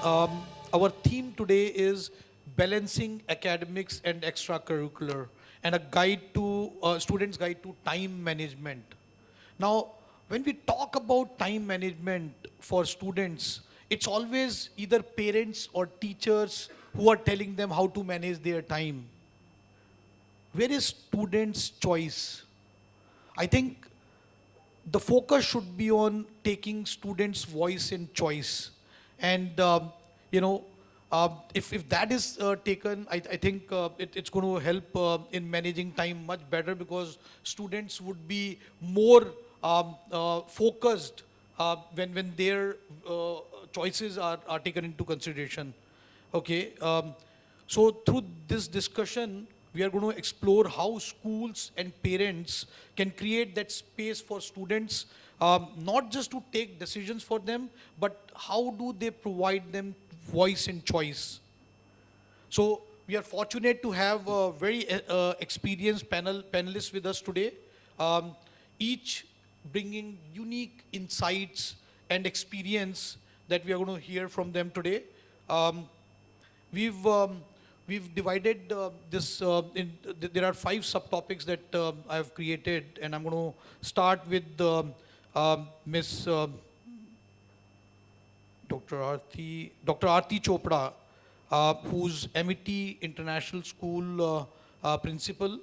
Um, our theme today is balancing academics and extracurricular, and a guide to students' guide to time management. Now, when we talk about time management for students, it's always either parents or teachers who are telling them how to manage their time. Where is students' choice? I think the focus should be on taking students' voice and choice. And, you know, if that is taken, I think it's going to help in managing time much better because students would be more focused when their choices are taken into consideration. Okay. So through this discussion, we are going to explore how schools and parents can create that space for students, not just to take decisions for them, but how do they provide them voice and choice. So we are fortunate to have a very experienced panelists with us today, um, each bringing unique insights and experience that we are going to hear from them today. Um, We've we've divided this in. There are five subtopics that I have created, and I'm going to start with Miss Dr. Arti Chopra, who's Amity International School principal.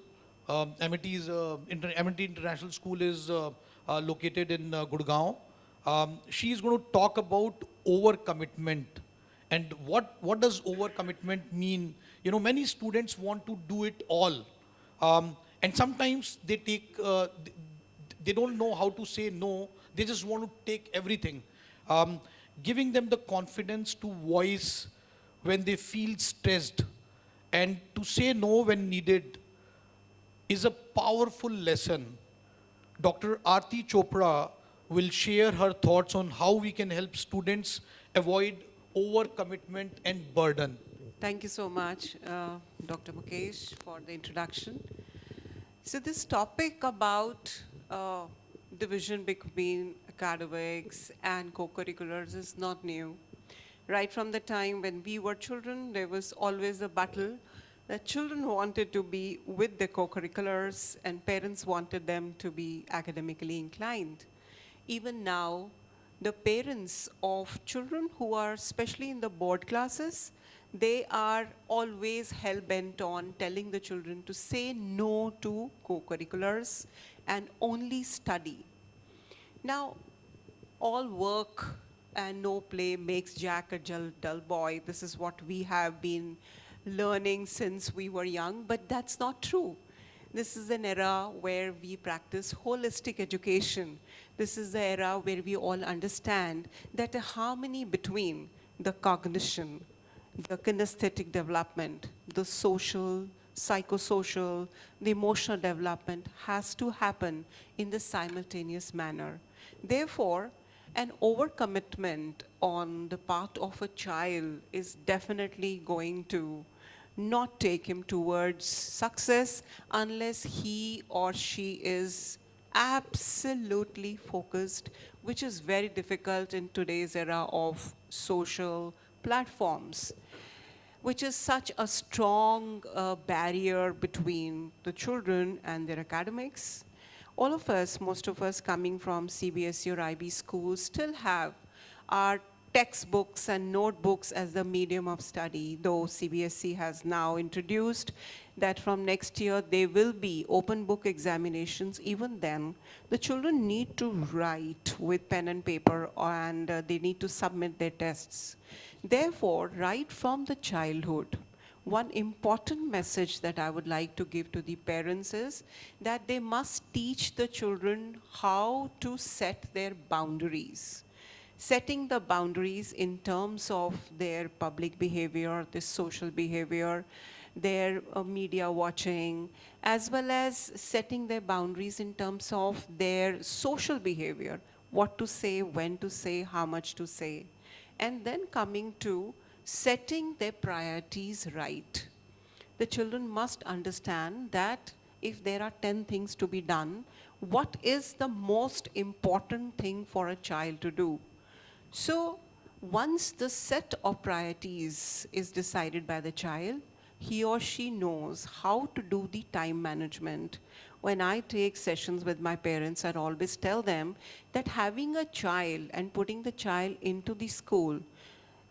Amity International School is located in Gurgaon. She is going to talk about overcommitment. And what does overcommitment mean? You know, many students want to do it all. And sometimes they don't know how to say no. They just want to take everything. Um, Giving them the confidence to voice when they feel stressed and to say no when needed is a powerful lesson. Dr. Arti Chopra will share her thoughts on how we can help students avoid overcommitment and burden. Thank you so much, Dr. Mukesh, for the introduction. So this topic about division between academics and co-curriculars is not new. Right from the time when we were children, there was always a battle that children wanted to be with the co-curriculars and parents wanted them to be academically inclined. Even now, the parents of children who are especially in the board classes, they are always hell-bent on telling the children to say no to co-curriculars and only study. Now, all work and no play makes Jack a dull boy. This is what we have been learning since we were young, but that's not true. This is an era where we practice holistic education. This is the era where we all understand that a harmony between the cognition, the kinesthetic development, the social, psychosocial, the emotional development has to happen in the simultaneous manner. Therefore, an overcommitment on the part of a child is definitely going to not take him towards success unless he or she is absolutely focused, which is very difficult in today's era of social platforms, which is such a strong barrier between the children and their academics. All of us, most of us coming from CBSE or IB schools, still have our textbooks and notebooks as the medium of study, though CBSE has now introduced that from next year there will be open book examinations. Even then, the children need to write with pen and paper and they need to submit their tests. Therefore, right from the childhood, one important message that I would like to give to the parents is that they must teach the children how to set their boundaries. Setting the boundaries in terms of their public behavior, their social behavior, their media watching, as well as setting their boundaries in terms of their social behavior, what to say, when to say, how much to say. And then coming to setting their priorities right. The children must understand that if there are 10 things to be done, what is the most important thing for a child to do? So once the set of priorities is decided by the child, he or she knows how to do the time management. When I take sessions with my parents, I always tell them that having a child and putting the child into the school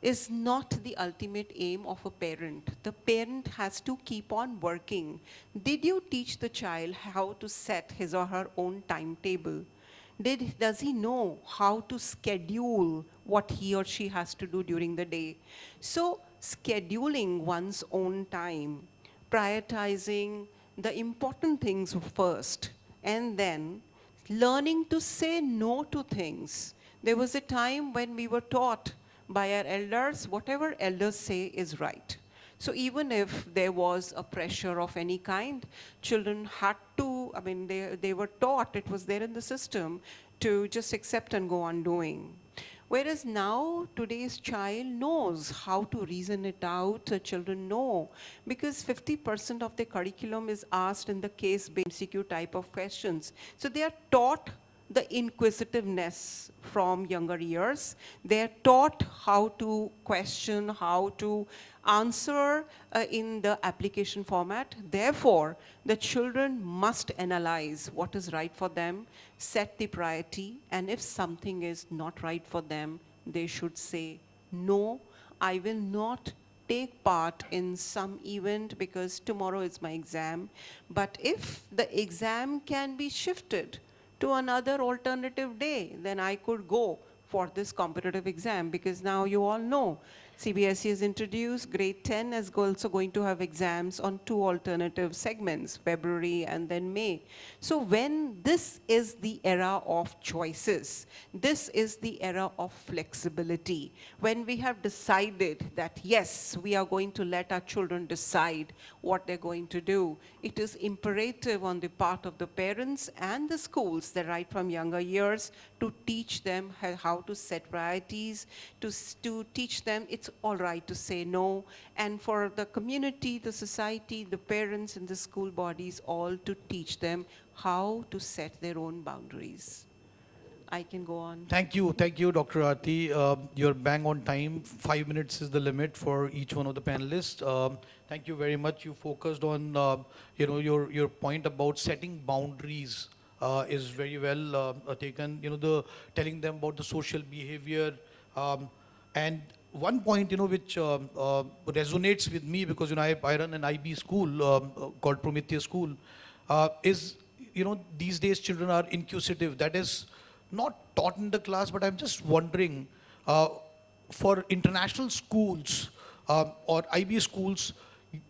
is not the ultimate aim of a parent. The parent has to keep on working. Did you teach the child how to set his or her own timetable? Does he know how to schedule what he or she has to do during the day? So scheduling one's own time, prioritizing the important things first, and then learning to say no to things. There was a time when we were taught by our elders, whatever elders say is right. So even if there was a pressure of any kind, children had to, they were taught, it was there in the system, to just accept and go on doing. Whereas now, today's child knows how to reason it out. The children know, because 50% of the curriculum is asked in the case-based MCQ type of questions. So they are taught the inquisitiveness from younger years. They are taught how to question, how to answer in the application format. Therefore, the children must analyze what is right for them, set the priority, and if something is not right for them, they should say, no, I will not take part in some event because tomorrow is my exam. But if the exam can be shifted to another alternative day, then I could go for this competitive exam, because now you all know CBSE has introduced grade 10 is also going to have exams on 2 alternative segments, February and then May. So when this is the era of choices, this is the era of flexibility, when we have decided that yes, we are going to let our children decide what they're going to do, it is imperative on the part of the parents and the schools that right from younger years to teach them how to set priorities, to teach them it's all right to say no, and for the community, the society, the parents and the school bodies all to teach them how to set their own boundaries. I can go on. Thank you, Dr. Arti. You're bang on time. 5 minutes is the limit for each one of the panelists. Thank you very much. You focused on, your point about setting boundaries is very well taken. The telling them about the social behavior, and one point, which resonates with me, because I run an IB school called Prometheus School, is these days children are inquisitive. That is not taught in the class, but I'm just wondering, for international schools or IB schools,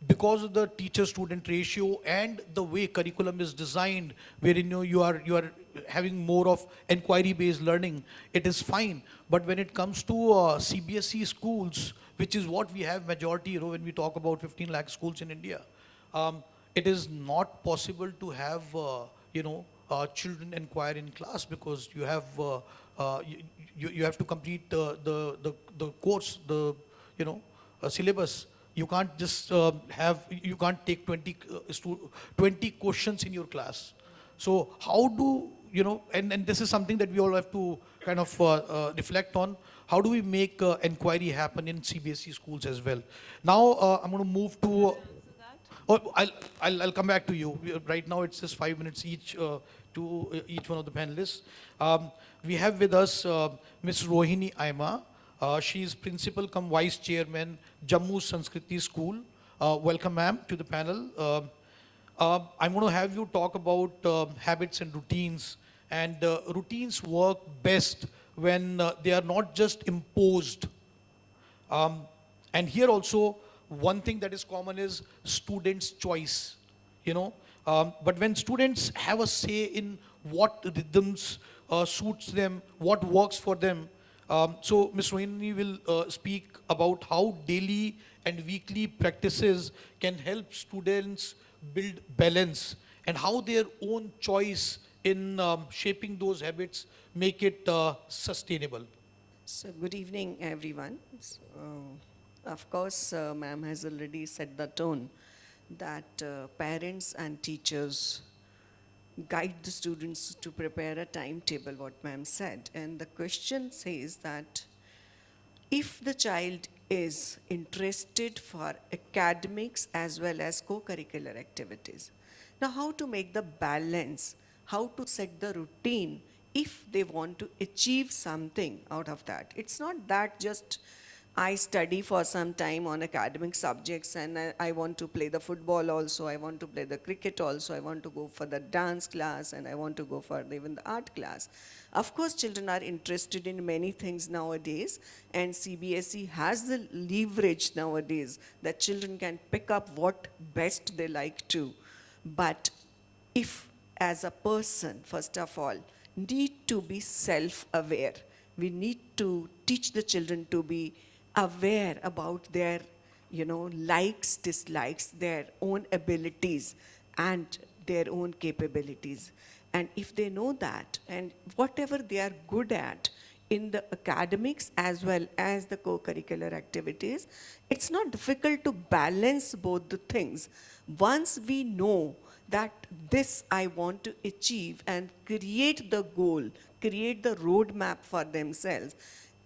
because of the teacher-student ratio and the way curriculum is designed, wherein you are having more of inquiry-based learning, it is fine. But when it comes to CBSE schools, which is what we have majority, when we talk about 15 lakh schools in India, it is not possible to have children inquire in class, because you have you have to complete the course, syllabus. You can't just you can't take 20 questions in your class. So how do and this is something that we all have to kind of reflect on. How do we make inquiry happen in CBSE schools as well? Now I'm going to move to. Oh, I'll come back to you. Right now it's just 5 minutes each to each one of the panelists. We have with us Ms. Rohini Aima. She is principal come vice chairman, Jammu Sanskriti School. Welcome, ma'am, to the panel. I'm going to have you talk about habits and routines. And routines work best when they are not just imposed. And here also, one thing that is common is students' choice, But when students have a say in what rhythms suits them, what works for them, so Ms. Rohini will speak about how daily and weekly practices can help students build balance, and how their own choice in shaping those habits make it sustainable. So good evening, everyone. Of course, ma'am has already set the tone that parents and teachers guide the students to prepare a timetable, what ma'am said. And the question says that if the child is interested for academics as well as co-curricular activities. Now, how to make the balance, how to set the routine if they want to achieve something out of that. It's not that just I study for some time on academic subjects and I want to play the football also, I want to play the cricket also, I want to go for the dance class and I want to go for even the art class. Of course, children are interested in many things nowadays, and CBSE has the leverage nowadays that children can pick up what best they like to. But if as a person, first of all, need to be self-aware, we need to teach the children to be aware about their, likes, dislikes, their own abilities and their own capabilities. And if they know that, and whatever they are good at in the academics as well as the co-curricular activities, it's not difficult to balance both the things. Once we know that this I want to achieve and create the goal, create the roadmap for themselves,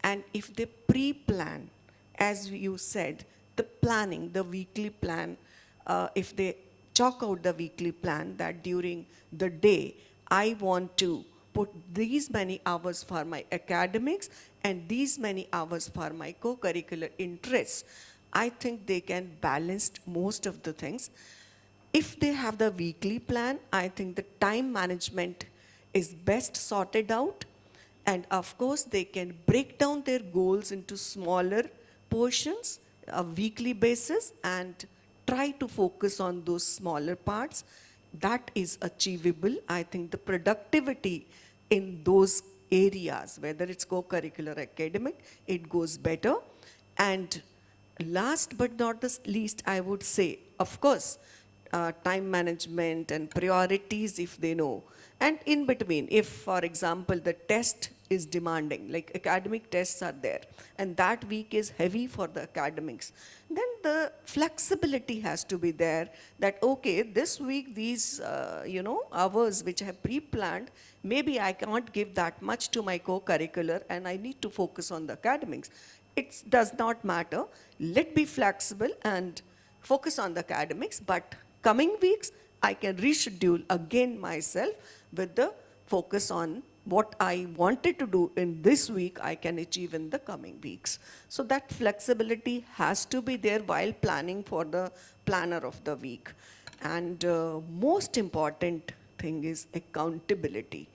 and if they pre-plan, as you said, the planning, the weekly plan, if they chalk out the weekly plan that during the day, I want to put these many hours for my academics and these many hours for my co-curricular interests, I think they can balance most of the things. If they have the weekly plan, I think the time management is best sorted out. And of course, they can break down their goals into smaller portions, a weekly basis, and try to focus on those smaller parts. That is achievable. I think the productivity in those areas, whether it's co-curricular, academic, it goes better. And last but not the least, I would say, of course, time management and priorities if they know. And in between, if, for example, the test is demanding, like academic tests are there, and that week is heavy for the academics, then the flexibility has to be there that, okay, this week, these, hours which I have pre-planned, maybe I cannot give that much to my co-curricular and I need to focus on the academics. It does not matter. Let be flexible and focus on the academics, but coming weeks, I can reschedule again myself with the focus on what I wanted to do in this week, I can achieve in the coming weeks. So that flexibility has to be there while planning for the planner of the week. And most important thing is accountability.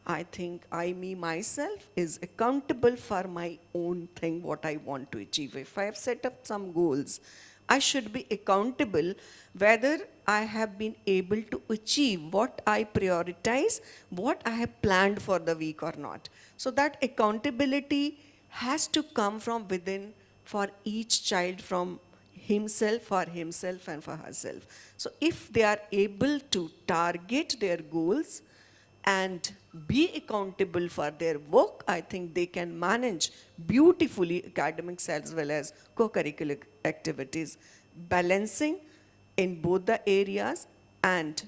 I think me myself is accountable for my own thing, what I want to achieve. If I have set up some goals, I should be accountable whether I have been able to achieve what I prioritize, what I have planned for the week or not. So that accountability has to come from within for each child, from himself, for himself and for herself. So if they are able to target their goals and be accountable for their work, I think they can manage beautifully academics as well as co-curricular activities, balancing in both the areas. And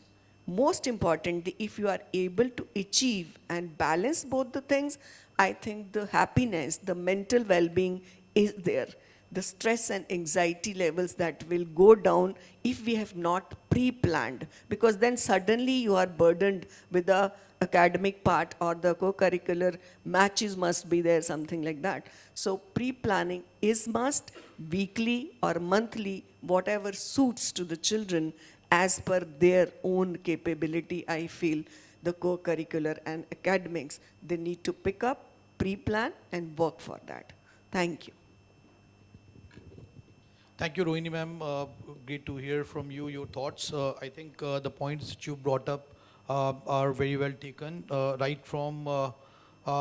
most importantly, if you are able to achieve and balance both the things, I think the happiness, the mental well-being is there. The stress and anxiety levels that will go down if we have not pre-planned, because then suddenly you are burdened with the academic part or the co-curricular matches must be there, something like that. So pre-planning is must, weekly or monthly, whatever suits to the children as per their own capability. I feel the co-curricular and academics, they need to pick up, pre-plan and work for that. Thank you. Thank you, Rohini ma'am. Great to hear from you, your thoughts. I think the points that you brought up are very well taken, right from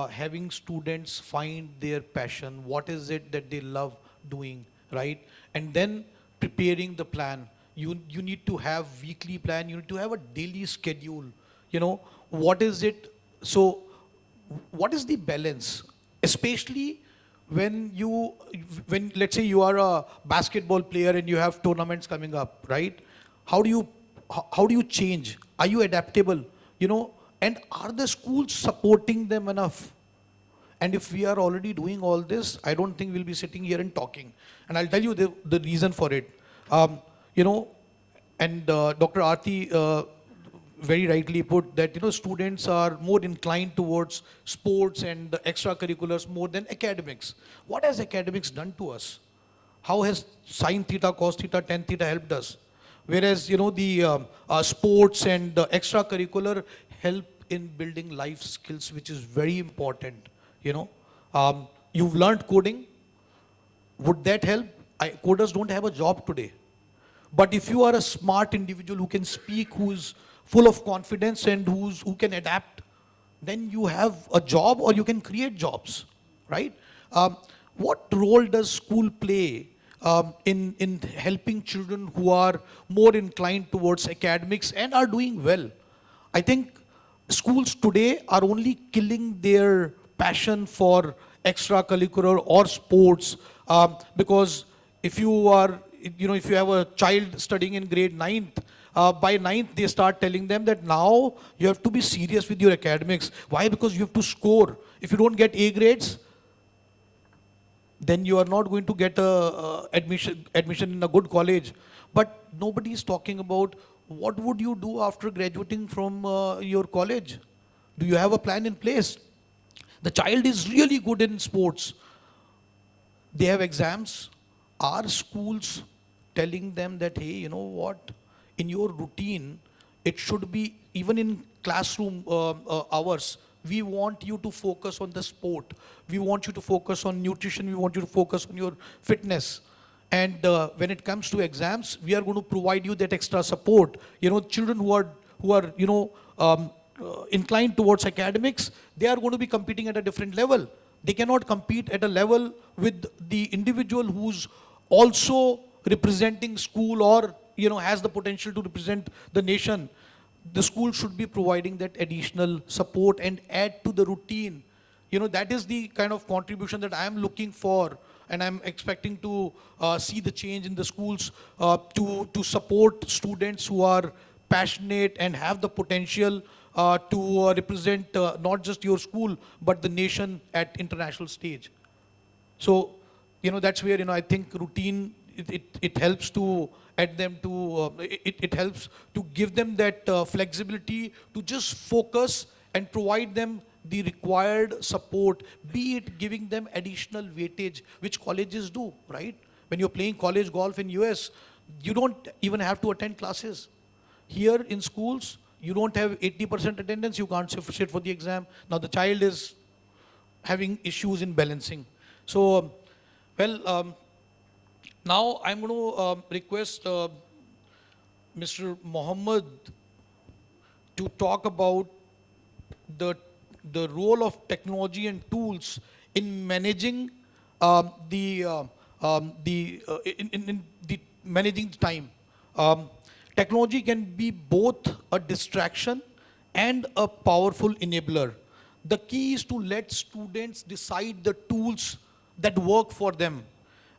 having students find their passion, what is it that they love doing, right? And then preparing the plan. You need to have weekly plan, you need to have a daily schedule. What is it? So what is the balance? Especially when let's say you are a basketball player and you have tournaments coming up, right? How do you change? Are you adaptable? And are the schools supporting them enough? And if we are already doing all this, I don't think we'll be sitting here and talking. And I'll tell you the reason for it. You know, and Dr. Arti very rightly put that, you know, students are more inclined towards sports and extracurriculars more than academics. What has academics done to us? How has sine theta, cos theta, tan theta helped us? Whereas, you know, the sports and extracurricular help in building life skills, which is very important. You know, you've learned coding. Would that help? Coders don't have a job today. But if you are a smart individual who can speak, who's full of confidence and who can adapt, then you have a job or you can create jobs, right? What role does school play in helping children who are more inclined towards academics and are doing well? I think schools today are only killing their passion for extracurricular or sports because if you are, you know, if you have a child studying in grade 9th, by 9th they start telling them that now you have to be serious with your academics. Why? Because you have to score. If you don't get A grades, then you are not going to get a admission in a good college. But nobody is talking about what would you do after graduating from your college. Do you have a plan in place? The child is really good in sports. They have exams. Are schools telling them that, hey, you know what, in your routine, it should be, even in classroom hours, we want you to focus on the sport. We want you to focus on nutrition. We want you to focus on your fitness. And when it comes to exams, we are going to provide you that extra support. You know, children who are you know, inclined towards academics, they are going to be competing at a different level. They cannot compete at a level with the individual who's also representing school or, you know, has the potential to represent the nation. The school should be providing that additional support and add to the routine. You know, that is the kind of contribution that I am looking for, and I'm expecting to see the change in the schools to support students who are passionate and have the potential to represent not just your school, but the nation at international stage. So, you know, that's where, you know, I think routine, it helps to add them to, it helps to give them that flexibility to just focus and provide them the required support, be it giving them additional weightage, which colleges do, right? When you're playing college golf in US, you don't even have to attend classes. Here in schools, you don't have 80% attendance, you can't sit for the exam. Now the child is having issues in balancing. So, well, now I'm going to request Mr. Mohammed to talk about the role of technology and tools in managing in the managing time. Technology can be both a distraction and a powerful enabler. The key is to let students decide the tools that work for them,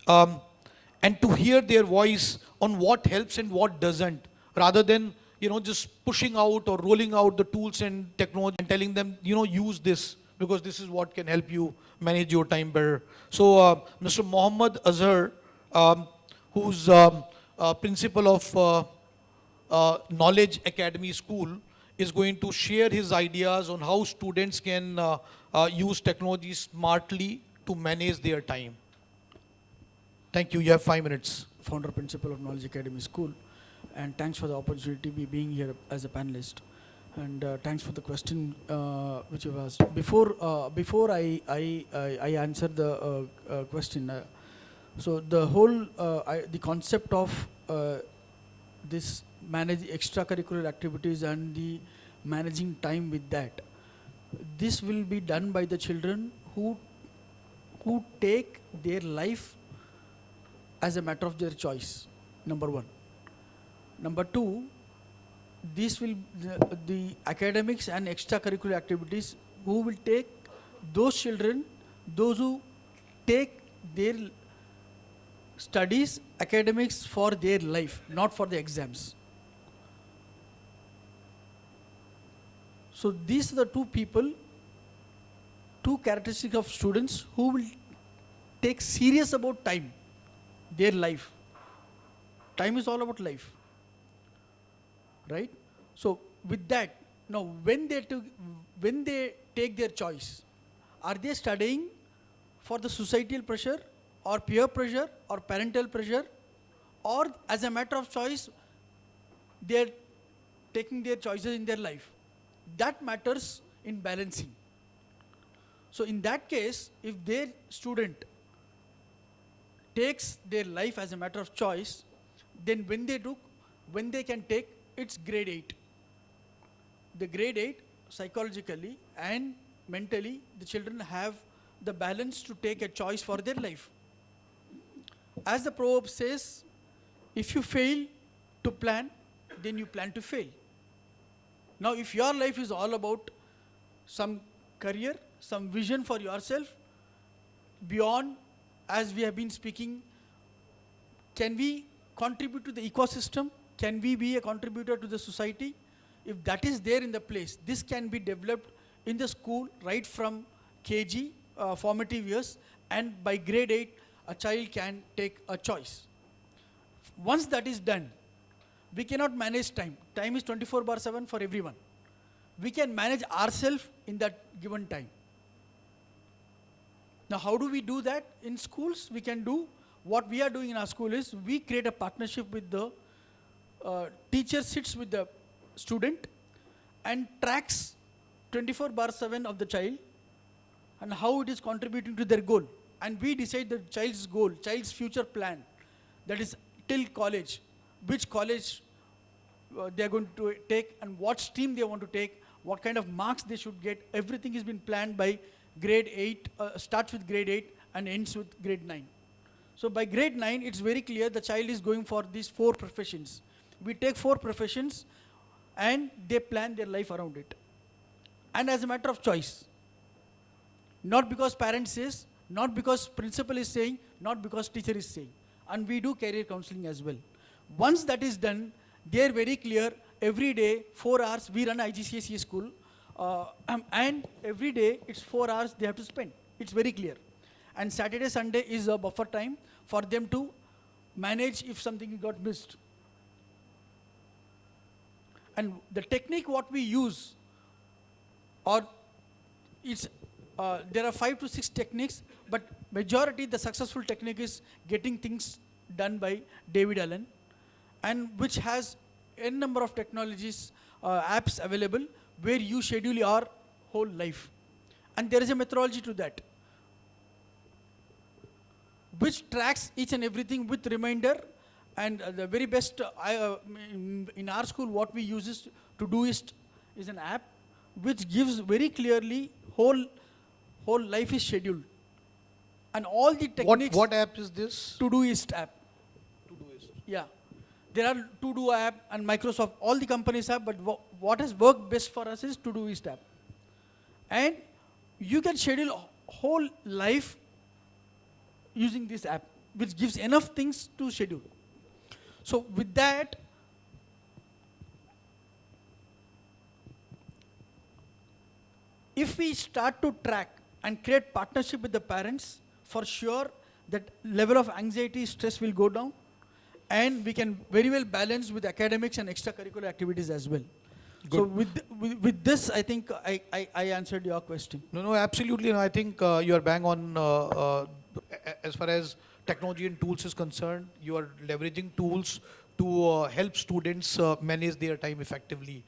and to hear their voice on what helps and what doesn't, rather than, you know, just pushing out or rolling out the tools and technology and telling them, you know, use this because this is what can help you manage your time better. So Mr. Mohammed Azhar, who's principal of Knowledge Academy School, is going to share his ideas on how students can use technology smartly to manage their time. Thank you. You have 5 minutes. Founder principal of Knowledge Academy School, and thanks for the opportunity to be being here as a panelist, and thanks for the question which you asked. Before I answer the question, so the whole the concept of this manage extracurricular activities and the managing time with that, this will be done by the children who take their life as a matter of their choice, number one. Number two, this will the academics and extracurricular activities, who will take those children, those who take their studies, academics for their life, not for the exams. So these are the two people two characteristics of students who will take serious about time, their life. Time is all about life, right? So with that, now when they take their choice, are they studying for the societal pressure or peer pressure or parental pressure, or as a matter of choice, they're taking their choices in their life? That matters in balancing. So in that case, if their student takes their life as a matter of choice, then when they can take, it's grade 8. The grade 8, psychologically and mentally, the children have the balance to take a choice for their life. As the proverb says, if you fail to plan, then you plan to fail. Now, if your life is all about some career, some vision for yourself, beyond, as we have been speaking, can we contribute to the ecosystem? Can we be a contributor to the society? If that is there in the place, this can be developed in the school right from KG, formative years, and by grade 8, a child can take a choice. Once that is done, we cannot manage time. Time is 24/7 for everyone. We can manage ourselves in that given time. Now, how do we do that? In schools, we can do what we are doing in our school is we create a partnership with the teacher, sits with the student and tracks 24/7 of the child and how it is contributing to their goal. And we decide the child's goal, child's future plan, that is till college, which college they are going to take and what stream they want to take, what kind of marks they should get. Everything has been planned by grade 8, starts with grade 8 and ends with grade 9. So by grade 9, it's very clear the child is going for these 4 professions. We take 4 professions and they plan their life around it. And as a matter of choice, not because parents says, not because principal is saying, not because teacher is saying. And we do career counseling as well. Once that is done, they are very clear. Every day, 4 hours, we run IGCSE school, and every day it's 4 hours they have to spend. It's very clear. And Saturday, Sunday is a buffer time for them to manage if something got missed. And the technique what we use, or it's there are 5 to 6 techniques, but majority the successful technique is getting things done by David Allen, and which has n number of technologies, apps available where you schedule your whole life. And there is a methodology to that, which tracks each and everything with reminder. And the very best, in our school, what we use is Todoist is an app which gives very clearly whole life is scheduled. And all the techniques. What app is this? Todoist app. Todoist. Yeah. There are To-Do app and Microsoft, all the companies have, but what has worked best for us is Todoist app. And you can schedule whole life using this app, which gives enough things to schedule. So with that, if we start to track and create partnership with the parents, for sure that level of anxiety, stress will go down, and we can very well balance with academics and extracurricular activities as well. Good. So with this, I think I answered your question. No, absolutely. No, I think you are bang on as far as technology and tools is concerned. You are leveraging tools to help students manage their time effectively.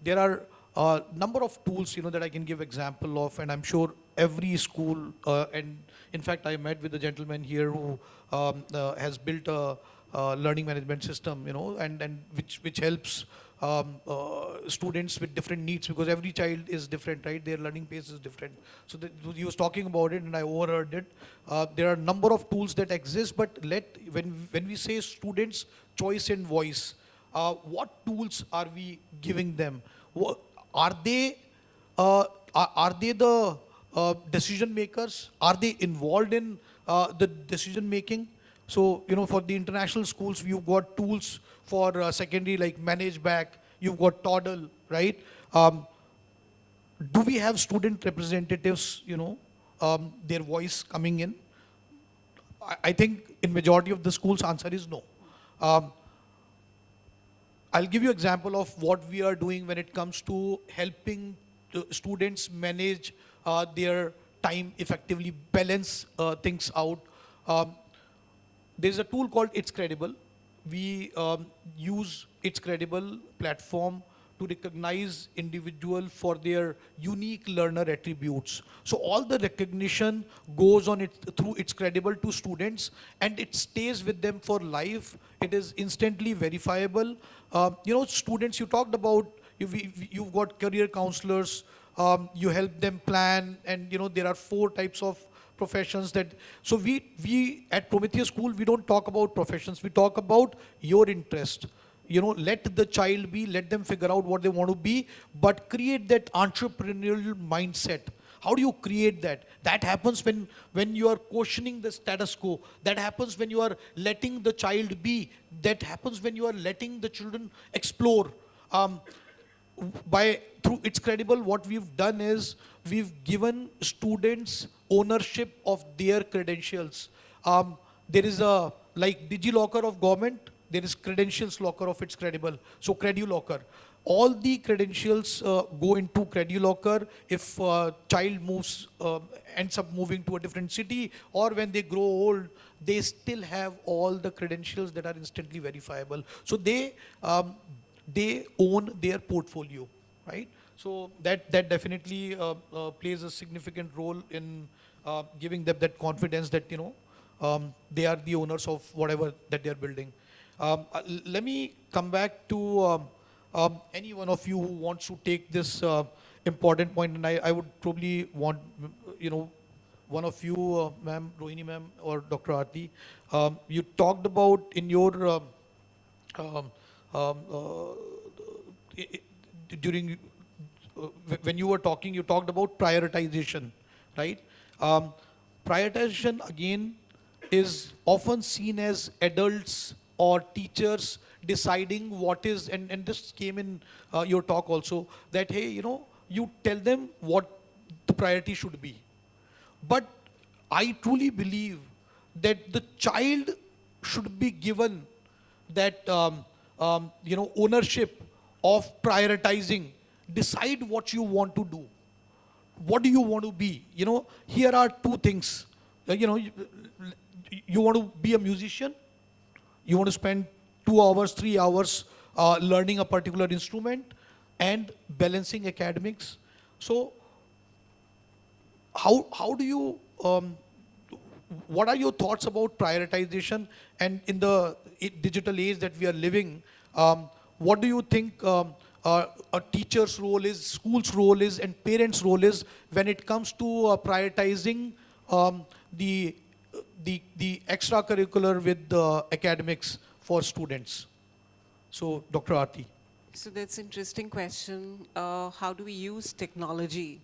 There are a number of tools, that I can give example of, and I'm sure every school, and in fact, I met with a gentleman here who has built a learning management system, and which helps students with different needs, because every child is different, right? Their learning pace is different. So he was talking about it, and I overheard it. There are a number of tools that exist, but when we say students' choice and voice, what tools are we giving them? Are they the decision makers? Are they involved in the decision making? So, for the international schools, you've got tools for secondary like Manage Back, you've got Toddle, right? do we have student representatives, their voice coming in? I think in majority of the schools, answer is no. Um, I'll give you example of what we are doing when it comes to helping the students manage their time effectively, balance things out. Um, there's a tool called It's Credible. We use It's Credible platform to recognize individual for their unique learner attributes. So all the recognition goes on it through It's Credible to students, and it stays with them for life. It is instantly verifiable. Students, you talked about, you've got career counselors, you help them plan, and there are 4 types of professions that, so we at Prometheus School, we don't talk about professions, we talk about your interest. Let the child be, let them figure out what they want to be, but create that entrepreneurial mindset. How do you create that? That happens when you are questioning the status quo. That happens when you are letting the child be. That happens when you are letting the children explore. Through It's Credible, what we've done is we've given students ownership of their credentials. There is a, like DigiLocker of government, there is credentials locker of It's Credible. So CrediLocker. All the credentials go into CrediLocker. If child ends up moving to a different city, or when they grow old, they still have all the credentials that are instantly verifiable. So they own their portfolio, right? So that definitely plays a significant role in giving them that confidence that they are the owners of whatever that they are building. Let me come back to any one of you who wants to take this important point, and I would probably want one of you, ma'am, Rohini ma'am, or Dr. Arti. You talked about in your um, um, during when you were talking, you talked about prioritization, right? Prioritization again is often seen as adults or teachers deciding what is, and this came in your talk also, that hey, you tell them what the priority should be. But I truly believe that the child should be given that ownership of prioritizing. Decide what you want to do. What do you want to be? Here are 2 things. You want to be a musician. You want to spend 2 hours, 3 hours learning a particular instrument and balancing academics. So how do you, what are your thoughts about prioritization? And in the digital age that we are living, what do you think a teacher's role is, school's role is, and parents' role is when it comes to prioritizing the extracurricular with the academics for students? So, Dr. Arti. So that's an interesting question. How do we use technology?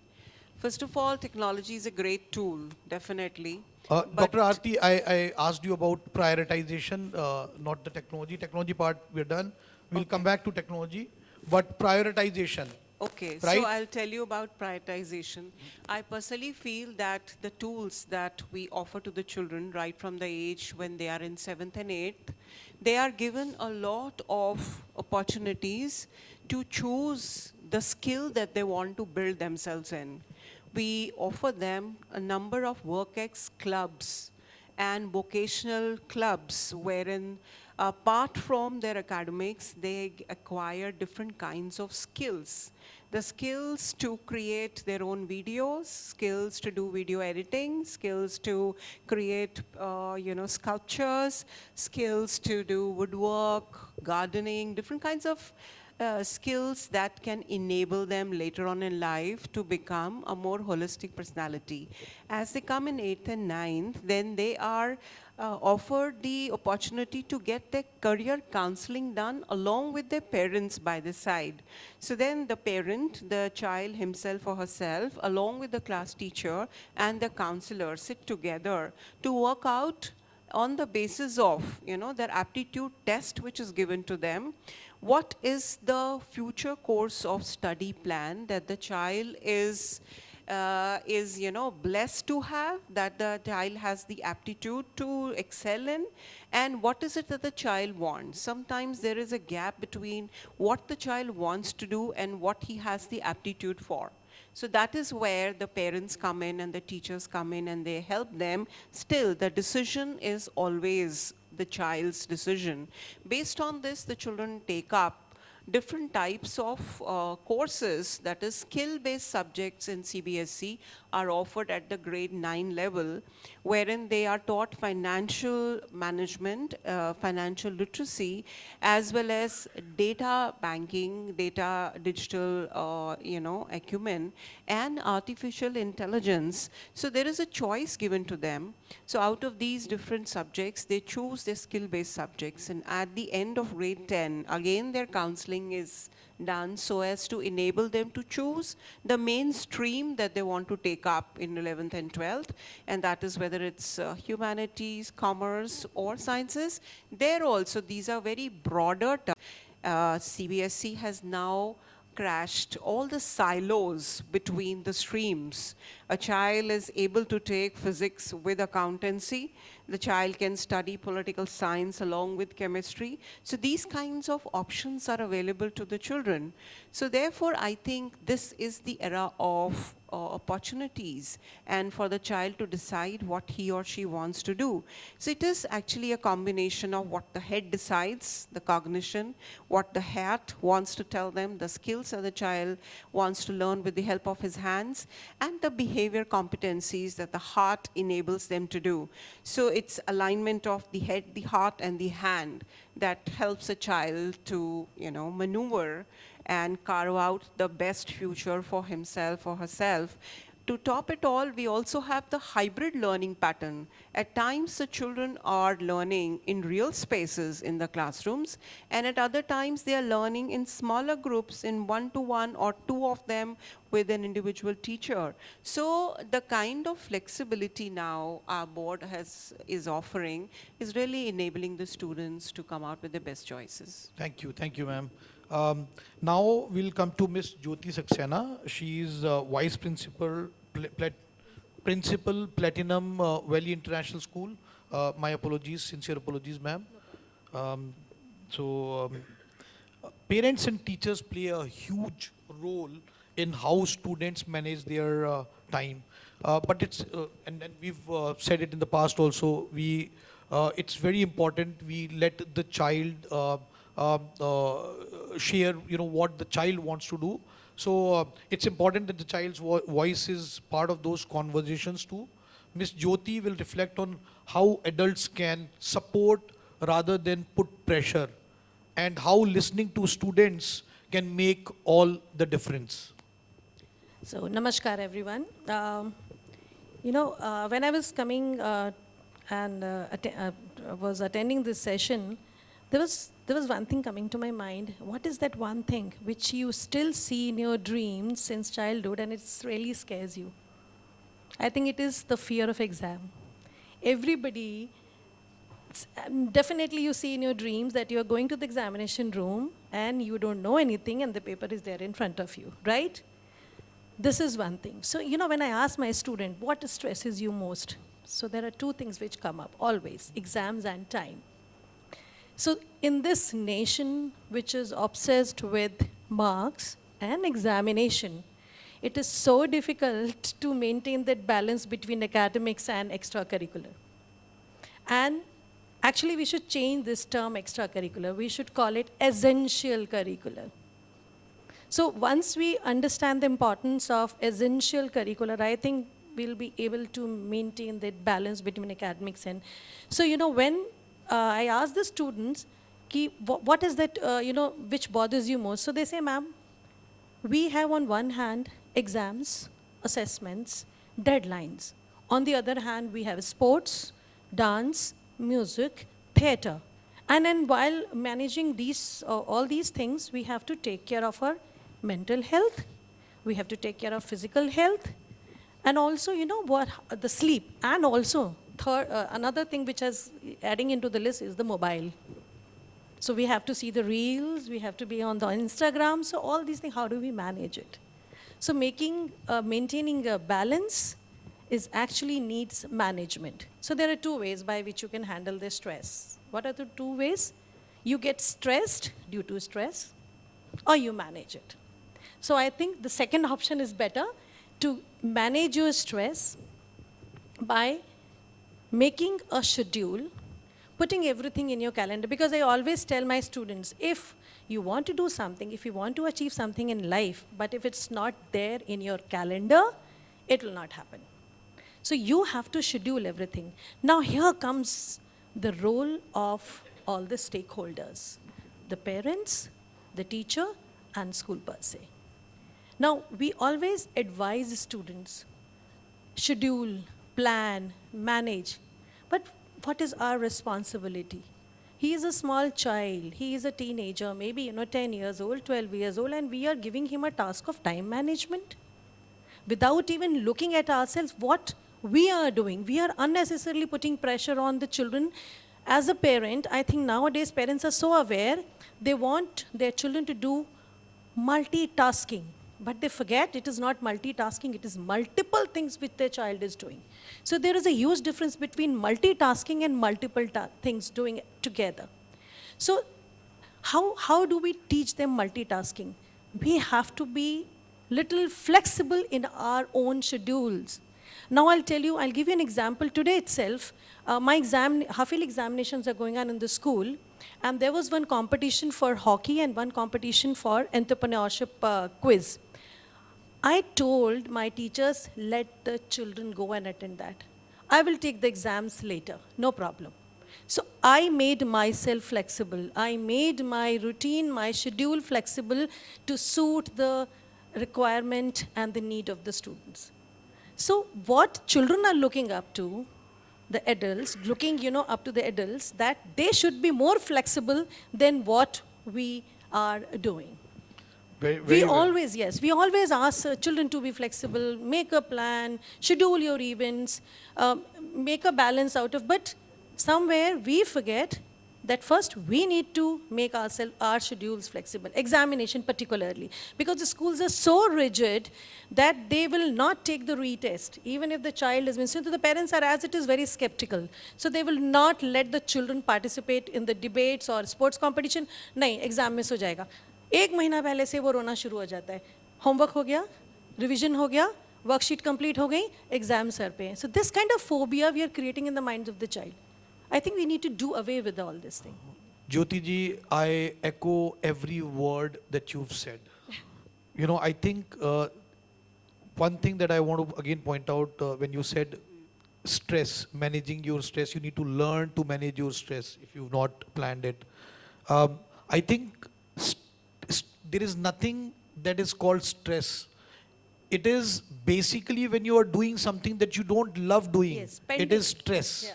First of all, technology is a great tool, definitely. Dr. Arti, I asked you about prioritization, not the technology. Technology part, we're done. We'll come back to technology, but prioritization. Okay, right? so I'll tell you about prioritization. I personally feel that the tools that we offer to the children right from the age when they are in 7th and 8th, they are given a lot of opportunities to choose the skill that they want to build themselves in. We offer them a number of WorkX clubs and vocational clubs wherein apart from their academics, they acquire different kinds of skills. The skills to create their own videos, skills to do video editing, skills to create, sculptures, skills to do woodwork, gardening, different kinds of skills that can enable them later on in life to become a more holistic personality. As they come in 8th and 9th, then they are offered the opportunity to get their career counseling done along with their parents by the side. So then the parent, the child himself or herself, along with the class teacher and the counselor sit together to work out on the basis of, their aptitude test which is given to them, what is the future course of study plan that the child is blessed to have, that the child has the aptitude to excel in, and what is it that the child wants. Sometimes there is a gap between what the child wants to do and what he has the aptitude for. So that is where the parents come in and the teachers come in and they help them. Still, the decision is always the child's decision. Based on this, the children take up different types of courses, that is skill-based subjects in CBSE are offered at the grade 9 level, wherein they are taught financial management, financial literacy, as well as data banking, data digital, acumen, and artificial intelligence. So there is a choice given to them. So out of these different subjects, they choose their skill-based subjects, and at the end of grade 10, again their counseling is done so as to enable them to choose the main stream that they want to take up in 11th and 12th, and that is whether it's humanities, commerce, or sciences. There also, these are very broader terms. CBSE has now crashed all the silos between the streams. A child is able to take physics with accountancy. The child can study political science along with chemistry. So these kinds of options are available to the children. So therefore, I think this is the era of opportunities and for the child to decide what he or she wants to do. So it is actually a combination of what the head decides, the cognition, what the heart wants to tell them, the skills that the child wants to learn with the help of his hands, and the behavior competencies that the heart enables them to do. So it's alignment of the head, the heart, and the hand that helps a child to, maneuver and carve out the best future for himself or herself. To top it all, we also have the hybrid learning pattern. At times, the children are learning in real spaces in the classrooms, and at other times, they are learning in smaller groups, in one-to-one or two of them with an individual teacher. So the kind of flexibility now our board is offering is really enabling the students to come out with the best choices. Thank you, ma'am. Now we'll come to Miss Jyoti Saxena. She is Vice Principal, Principal Platinum Valley International School. My apologies, sincere apologies, ma'am. Parents and teachers play a huge role in how students manage their time. But it's, and we've said it in the past also, it's very important we let the child share, what the child wants to do. So it's important that the child's voice is part of those conversations too. Miss Jyoti will reflect on how adults can support rather than put pressure, and how listening to students can make all the difference. So, namaskar everyone. When I was coming and was attending this session, there was one thing coming to my mind. What is that one thing which you still see in your dreams since childhood and it really scares you? I think it is the fear of exam. Everybody, definitely you see in your dreams that you are going to the examination room and you don't know anything and the paper is there in front of you, right? This is one thing. So, when I ask my student, what stresses you most? So there are two things which come up always, exams and time. So in this nation which is obsessed with marks and examination, it is so difficult to maintain that balance between academics and extracurricular. And actually we should change this term extracurricular. We should call it essential curricular. So once we understand the importance of essential curricular, I think we'll be able to maintain that balance between academics and... So, when I ask the students, what is that, which bothers you most? So they say, ma'am, we have on one hand exams, assessments, deadlines. On the other hand, we have sports, dance, music, theater. And then while managing these, all these things, we have to take care of our mental health, we have to take care of physical health, and also, the sleep, and also another thing which is adding into the list is the mobile. So we have to see the reels, we have to be on the Instagram. So all these things, how do we manage it? So maintaining a balance is actually needs management. So there are two ways by which you can handle the stress. What are the two ways? You get stressed due to stress, or you manage it. So I think the second option is better, to manage your stress by making a schedule, putting everything in your calendar. Because I always tell my students, if you want to do something, if you want to achieve something in life, but if it's not there in your calendar, it will not happen. So you have to schedule everything. Now here comes the role of all the stakeholders, the parents, the teacher, and school per se. Now, we always advise students, schedule, plan, manage. But what is our responsibility? He is a small child, he is a teenager, maybe 10 years old, 12 years old, and we are giving him a task of time management. Without even looking at ourselves, what we are doing, we are unnecessarily putting pressure on the children. As a parent, I think nowadays parents are so aware, they want their children to do multitasking. But they forget it is not multitasking, it is multiple things which their child is doing. So there is a huge difference between multitasking and multiple things doing together. So how do we teach them multitasking? We have to be little flexible in our own schedules. Now I'll give you an example. Today itself, my half-yearly examinations are going on in the school, and there was one competition for hockey and one competition for entrepreneurship quiz. I told my teachers, let the children go and attend that. I will take the exams later, no problem. So I made myself flexible. I made my routine, my schedule flexible to suit the requirement and the need of the students. So what children are looking up to, the adults, up to the adults, that they should be more flexible than what we are doing. We always ask children to be flexible, make a plan, schedule your events, make a balance out of, but somewhere we forget that first we need to make our schedules flexible, examination particularly, because the schools are so rigid that they will not take the retest, even if the child has been, so the parents are as it is very skeptical. So they will not let the children participate in the debates or sports competition. Nahin, exam miss ho jayega. एक महीना पहले से वो रोना शुरू हो जाता है, होमवर्क हो गया, रिवीजन हो गया, वर्कशीट कंप्लीट हो गई, एग्जाम सर पे हैं. So this kind of phobia we are creating in the minds of the child. I think we need to do away with all this thing. Jyoti ji, I echo every word that you've said. I think one thing that I want to again point out, when you said stress, managing your stress, you need to learn to manage your stress if you've not planned it. I think there is nothing that is called stress. It is basically when you are doing something that you don't love doing. Yes, it is stress. Yeah.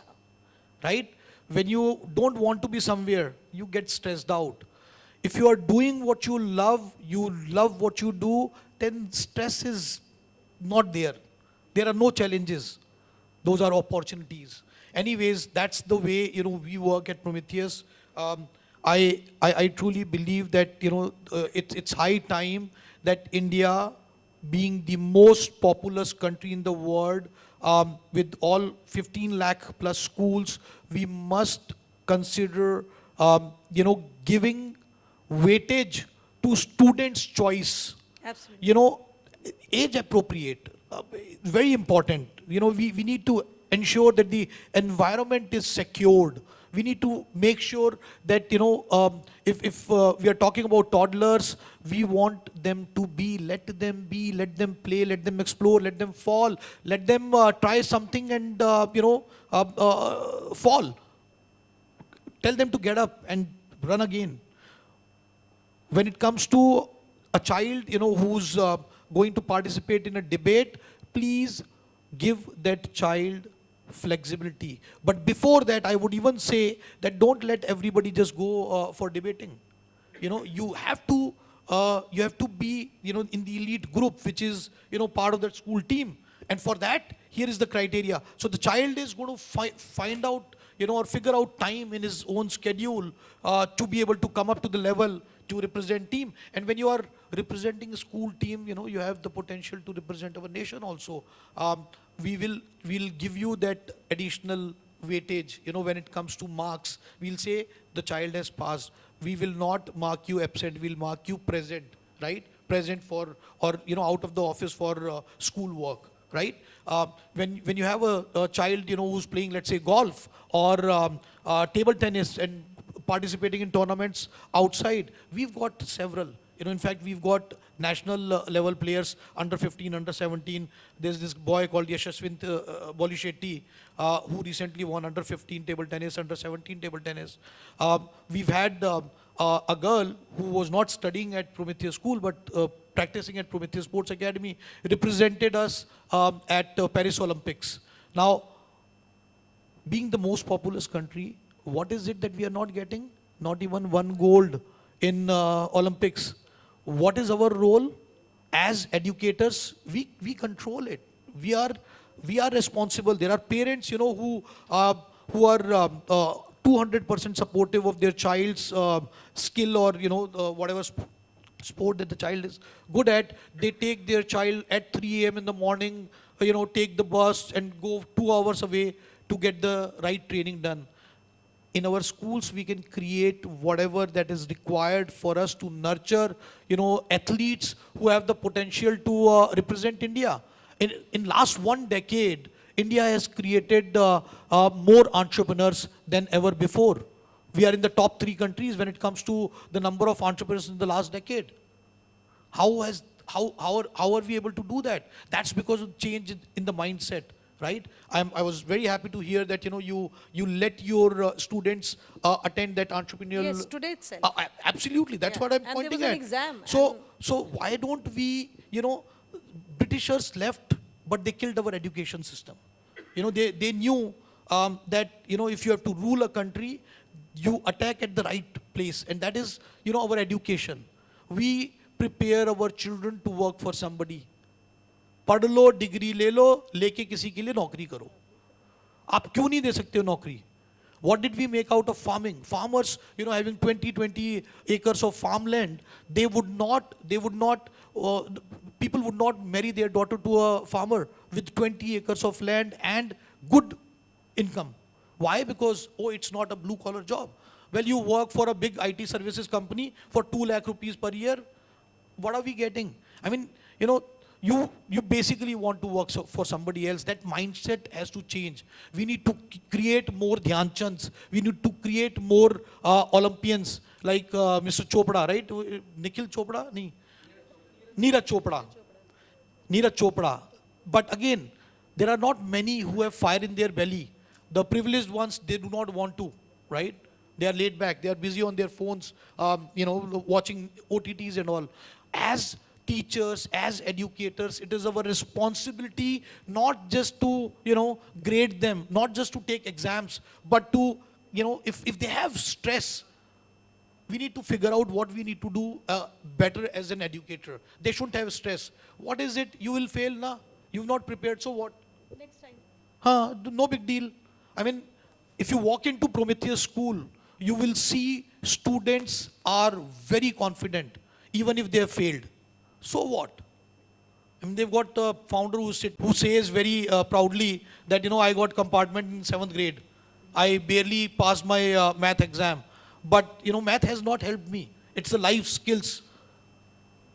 Right? When you don't want to be somewhere, you get stressed out. If you are doing what you love what you do, then stress is not there. There are no challenges. Those are opportunities. Anyways, that's the way we work at Prometheus. I truly believe that it's high time that India, being the most populous country in the world, with all 15 lakh plus schools, we must consider giving weightage to students' choice. Absolutely. Age appropriate, very important. We need to ensure that the environment is secured. We need to make sure that, if we are talking about toddlers, we want them to be, let them play, let them explore, let them fall, let them try something and, fall. Tell them to get up and run again. When it comes to a child, who's going to participate in a debate, please give that child flexibility. But before that, I would even say that don't let everybody just go for debating. You have to be in the elite group, which is part of that school team. And for that, here is the criteria. So the child is going to find out, or figure out time in his own schedule to be able to come up to the level to represent team. And when you are representing a school team, you have the potential to represent our nation also. We'll give you that additional weightage, when it comes to marks. We'll say the child has passed. We will not mark you absent, we'll mark you present, right? Present for, or out of the office for school work, right? When you have a child, who's playing, let's say, golf or table tennis and participating in tournaments outside, we've got several. In fact, we've got national level players, under 15, under 17. There's this boy called Yashaswin Bolishetty, who recently won under 15 table tennis, under 17 table tennis. We've had a girl who was not studying at Prometheus school, but practicing at Prometheus Sports Academy, represented us at Paris Olympics. Now, being the most populous country, what is it that we are not getting? Not even one gold in Olympics. What is our role? As educators, we control it. We are responsible. There are parents, who are 200% supportive of their child's skill, or whatever sport that the child is good at. They take their child at 3 a.m. in the morning, take the bus and go 2 hours away to get the right training done. In our schools, we can create whatever that is required for us to nurture, athletes who have the potential to represent India. In last 1 decade, India has created more entrepreneurs than ever before. We are in the top 3 countries when it comes to the number of entrepreneurs in the last decade. How are we able to do that? That's because of change in the mindset. Right? I was very happy to hear that you let your students attend that entrepreneurial. Yes, today itself. Absolutely, that's what I'm And pointing there was at. an exam. So why don't we? Britishers left, but they killed our education system. They knew that if you have to rule a country, you attack at the right place, and that is our education. We prepare our children to work for somebody. पढ़ लो, degree ले लो, लेके किसी के लिए नौकरी करो. आप क्यों नहीं दे सकते हो नौकरी? What did we make out of farming? Farmers, having 20 acres of farmland, people would not marry their daughter to a farmer with 20 acres of land and good income. Why? Because, it's not a blue collar job. Well, you work for a big IT services company for 2 lakh rupees per year. What are we getting? I mean, you basically want to work for somebody else. That mindset has to change. We need to create more Dhyan Chands. We need to create more Olympians like Mr. Chopra, right? Nikhil Chopra? No. Neeraj Chopra. But again, there are not many who have fire in their belly. The privileged ones, they do not want to, right? They are laid back. They are busy on their phones, watching OTTs and all. As teachers, as educators, it is our responsibility not just to, grade them, not just to take exams, but to, if they have stress, we need to figure out what we need to do better as an educator. They shouldn't have stress. What is it? You will fail, na? You've not prepared, so what? Next time. No big deal. I mean, if you walk into Prometheus school, you will see students are very confident, even if they have failed. So what? I mean, they've got a founder who says very proudly that, I got compartment in 7th grade. I barely passed my math exam. But, math has not helped me. It's the life skills.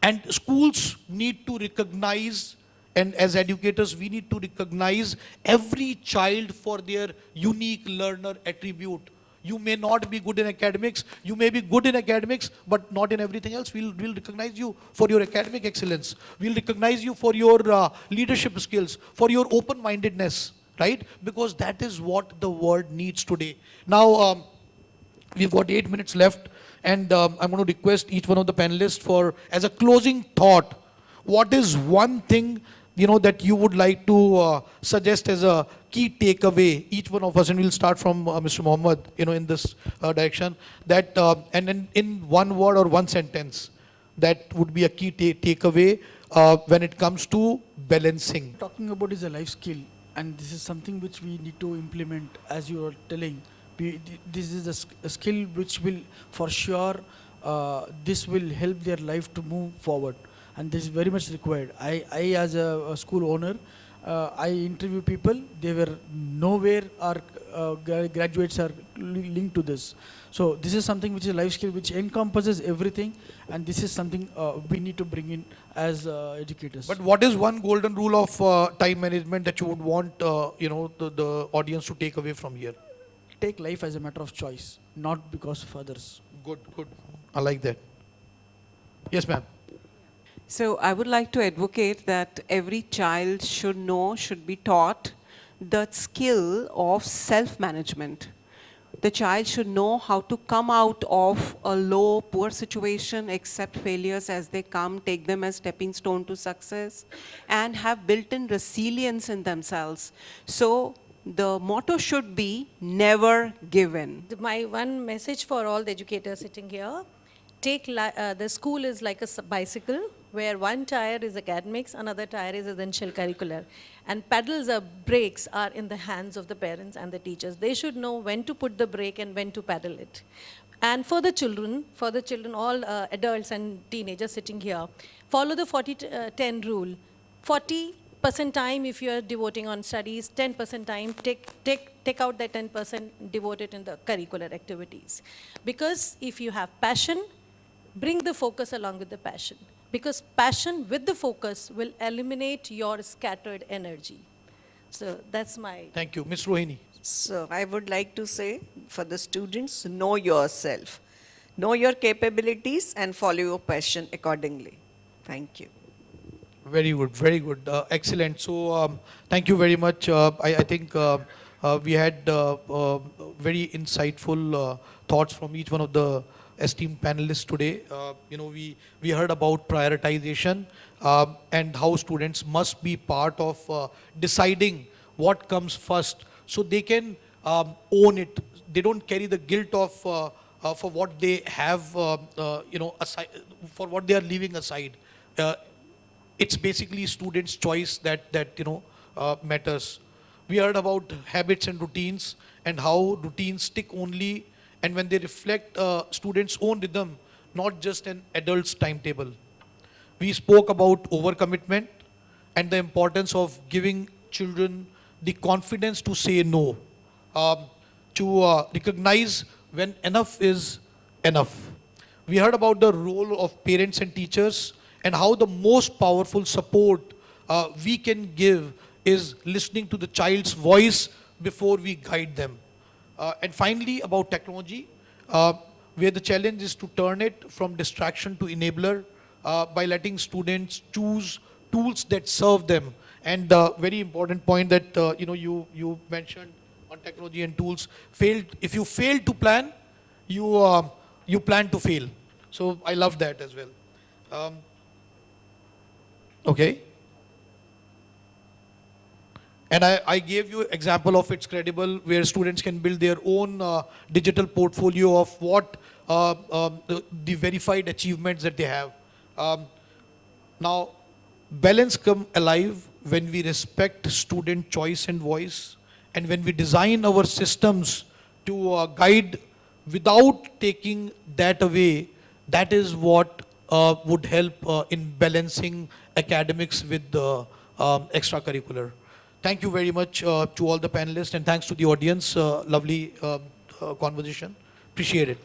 And schools need to recognize, and as educators, we need to recognize every child for their unique learner attribute. You may not be good in academics. You may be good in academics, but not in everything else. We'll recognize you for your academic excellence. We'll recognize you for your leadership skills, for your open-mindedness, right? Because that is what the world needs today. Now, we've got 8 minutes left, and I'm going to request each one of the panelists for, as a closing thought, what is one thing that you would like to suggest as a key takeaway, each one of us, and we'll start from Mr. Mohammed, in this direction, that, and in one word or one sentence, that would be a key takeaway when it comes to balancing? Talking about is a life skill, and this is something which we need to implement. As you are telling, this is a skill which will, for sure, this will help their life to move forward, and this is very much required. I as a school owner, I interview people. They were nowhere our graduates are linked to this. So this is something which is a life skill which encompasses everything, and this is something we need to bring in as educators. But what is one golden rule of time management that you would want the audience to take away from here? Take life as a matter of choice, not because of others. Good, good. I like that. Yes, ma'am. So I would like to advocate that every child should be taught the skill of self-management. The child should know how to come out of a low, poor situation, accept failures as they come, take them as stepping stone to success, and have built-in resilience in themselves. So the motto should be never give in. My one message for all the educators sitting here, the school is like a bicycle where one tire is academics, another tire is essential curricular. And pedals or brakes are in the hands of the parents and the teachers. They should know when to put the brake and when to pedal it. And for the children, all adults and teenagers sitting here, follow the 40-10 rule. 40% time if you are devoting on studies, 10% time, take out that 10%, devote it in the curricular activities. Because if you have passion, bring the focus along with the passion. Because passion with the focus will eliminate your scattered energy. So that's my... Thank you. Ms. Rohini. So I would like to say for the students, know yourself. Know your capabilities and follow your passion accordingly. Thank you. Very good, very good. Excellent. So thank you very much. I think we had very insightful thoughts from each one of the esteemed panelists today. We heard about prioritization and how students must be part of deciding what comes first, so they can own it. They don't carry the guilt of for what they have, aside, for what they are leaving aside. It's basically students' choice that matters. We heard about habits and routines and how routines stick only and when they reflect students' own rhythm, not just an adult's timetable. We spoke about overcommitment and the importance of giving children the confidence to say no, to recognize when enough is enough. We heard about the role of parents and teachers and how the most powerful support we can give is listening to the child's voice before we guide them. And finally, about technology, where the challenge is to turn it from distraction to enabler by letting students choose tools that serve them. And very important point that you mentioned on technology and tools. If you fail to plan, you plan to fail. So I love that as well. Okay. And I gave you example of It's Credible, where students can build their own digital portfolio of what the verified achievements that they have. Now, balance come alive when we respect student choice and voice, and when we design our systems to guide without taking that away. That is what would help in balancing academics with the extracurricular. Thank you very much to all the panelists, and thanks to the audience. Lovely conversation. Appreciate it.